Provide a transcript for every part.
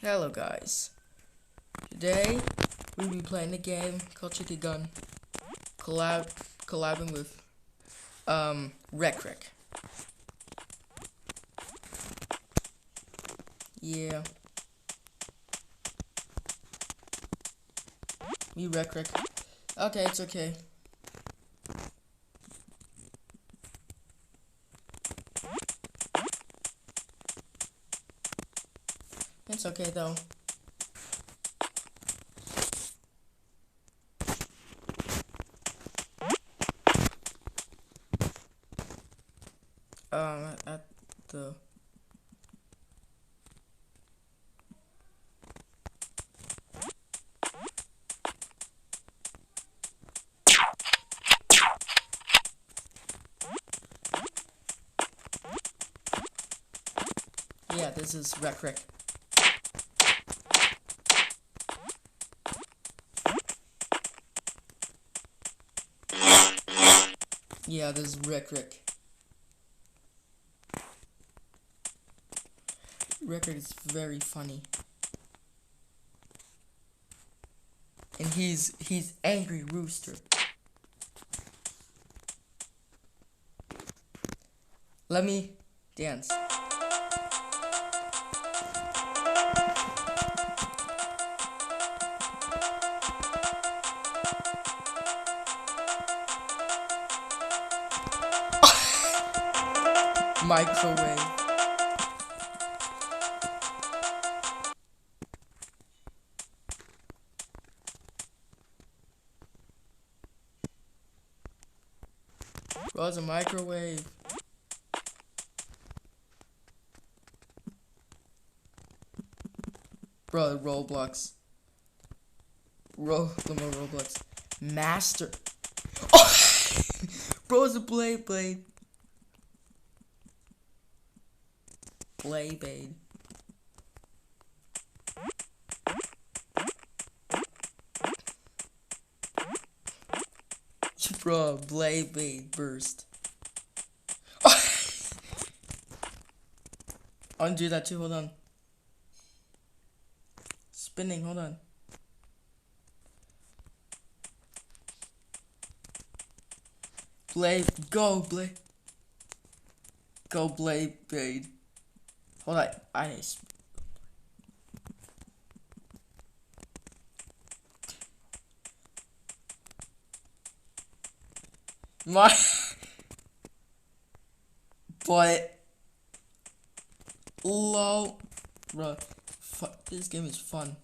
Hello guys, today we'll be playing a game called Chicky Gun, collabing with Rec. Yeah, me Rec. Okay, it's okay. It's okay though. At the yeah, this is Rec. Yeah, this is Rec. Rec is very funny, and he's Angry Rooster. Let me dance. Microwave. Bro, it's a microwave. Bro, Roblox. The more Roblox. Master. Oh! Bro, it's a blade. Blade. Bro, blade burst. Undo that too, hold on. Spinning, hold on. Go blade. Hold on, my but lol, bro. This game is fun.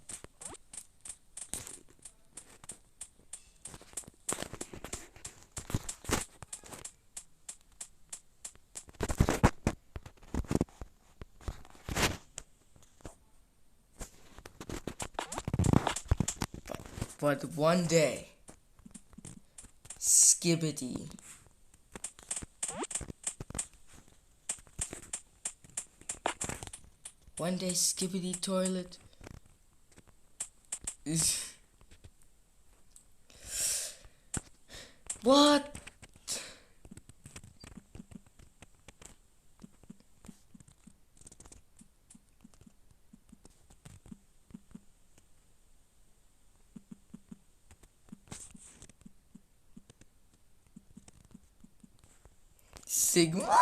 But one day, Skibidi. One day, Skibidi Toilet is what? Sigma?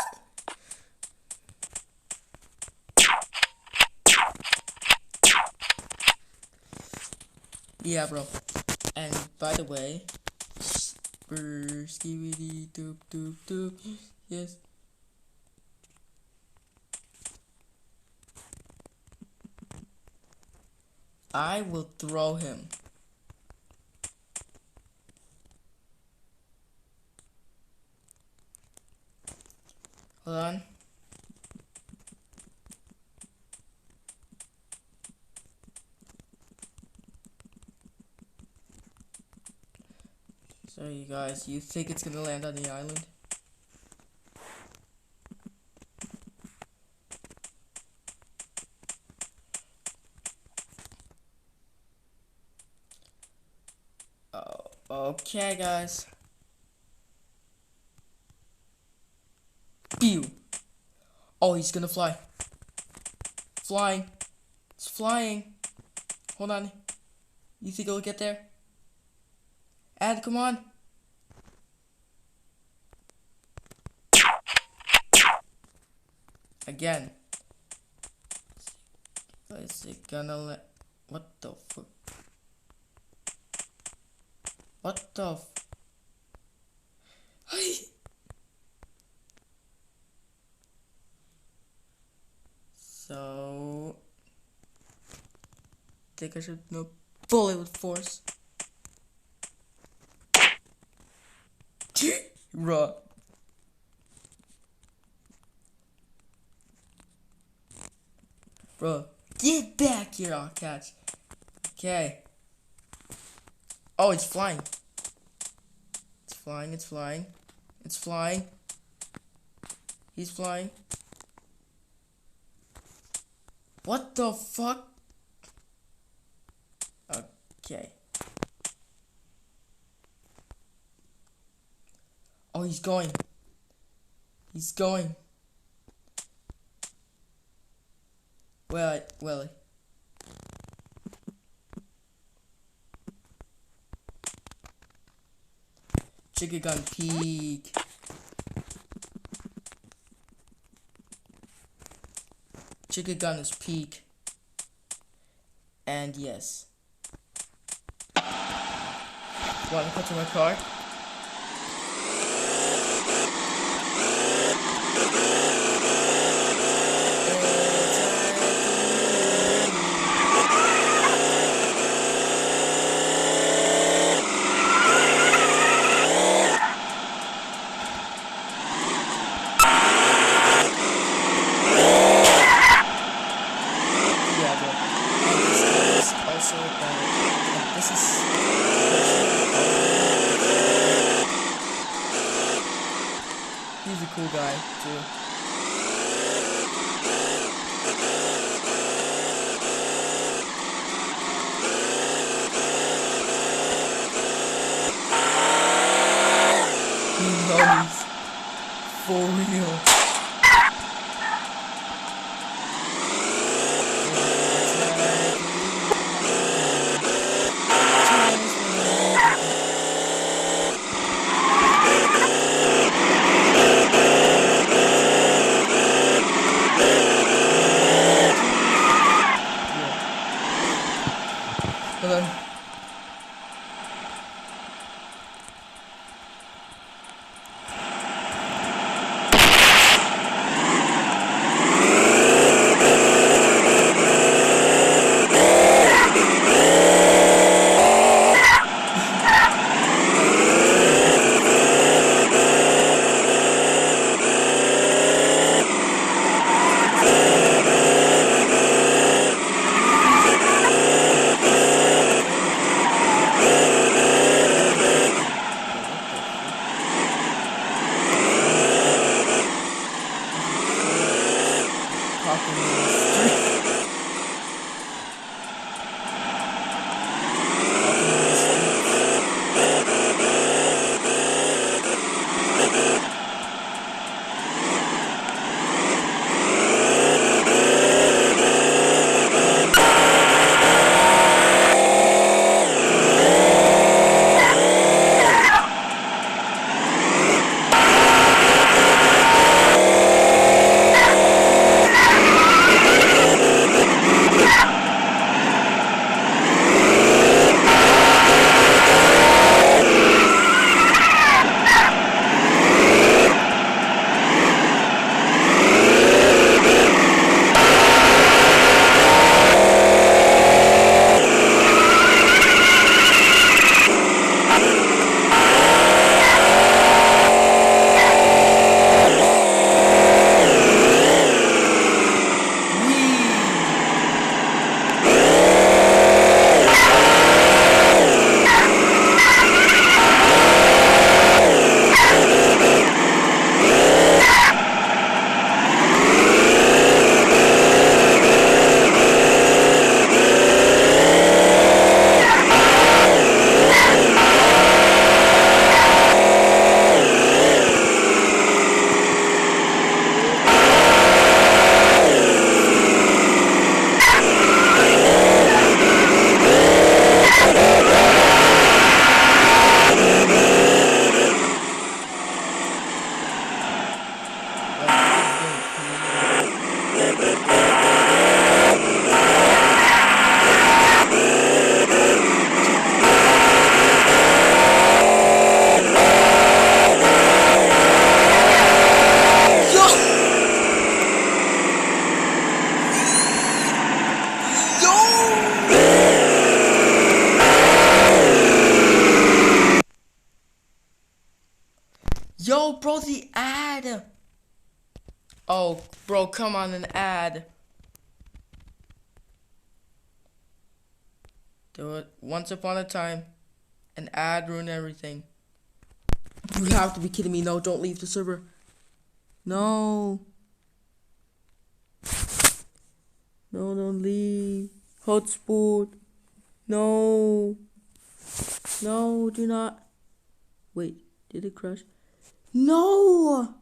Yeah, bro. And by the way, skibidi doop. Yes. I will throw him. Hold on. So you guys, you think it's gonna land on the island? Oh, okay, guys. Pew! Oh, he's gonna fly. Flying. It's flying. Hold on. You think it'll get there? Ed, come on. Again. Is it gonna let... What the fuck? What the f... So... think I should no bullet with force. Bruh. Bro, get back here, I'll catch. Okay. Oh, it's flying. It's flying, it's flying. It's flying. He's flying. What the fuck? Okay. Oh, he's going. He's going. Well. Chicken gun peak. Chicken gun is peak. And yes. Want to put in my car? He's a cool guy, too. He knows. For real. Hold on. bro, the ad. Oh, bro, come on, an ad. Do it. Once upon a time, an ad ruined everything. You have to be kidding me. No, don't leave the server. No. No, don't leave. Hotspot. No. No, do not. Wait, did it crash? No!